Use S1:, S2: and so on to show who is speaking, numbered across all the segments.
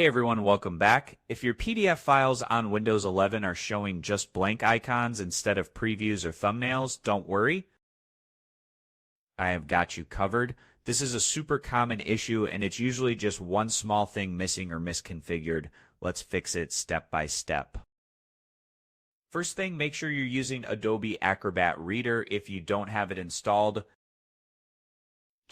S1: Hey everyone, welcome back. If your PDF files on Windows 11 are showing just blank icons instead of previews or thumbnails, don't worry. I have got you covered. This is a super common issue and it's usually just one small thing missing or misconfigured. Let's fix it step by step. First thing, make sure you're using Adobe Acrobat Reader. If you don't have it installed,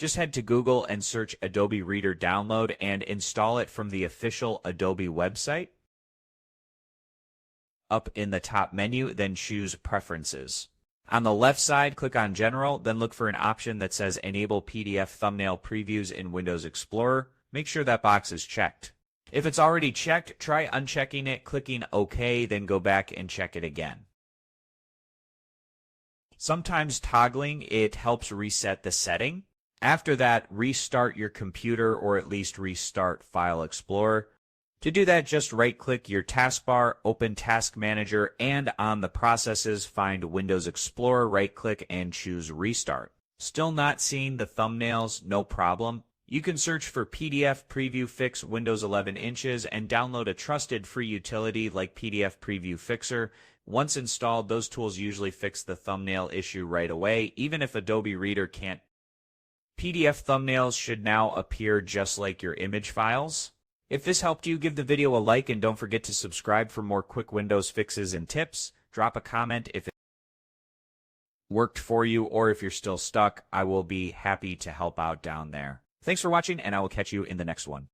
S1: just head to Google and search Adobe Reader Download and install it from the official Adobe website. Up in the top menu, then choose Preferences. On the left side, click on General, then look for an option that says Enable PDF Thumbnail Previews in Windows Explorer. Make sure that box is checked. If it's already checked, try unchecking it, clicking OK, then go back and check it again. Sometimes toggling it helps reset the setting. After that, restart your computer or at least restart File Explorer. To do that, just right-click your taskbar, open Task Manager, and on the processes, find Windows Explorer, right-click, and choose Restart. Still not seeing the thumbnails? No problem. You can search for PDF Preview Fix Windows 11 inches and download a trusted free utility like PDF Preview Fixer. Once installed, those tools usually fix the thumbnail issue right away, even if Adobe Reader can't. PDF thumbnails should now appear just like your image files. If this helped you, give the video a like and don't forget to subscribe for more quick Windows fixes and tips. Drop a comment if it worked for you or if you're still stuck. I will be happy to help out down there. Thanks for watching and I will catch you in the next one.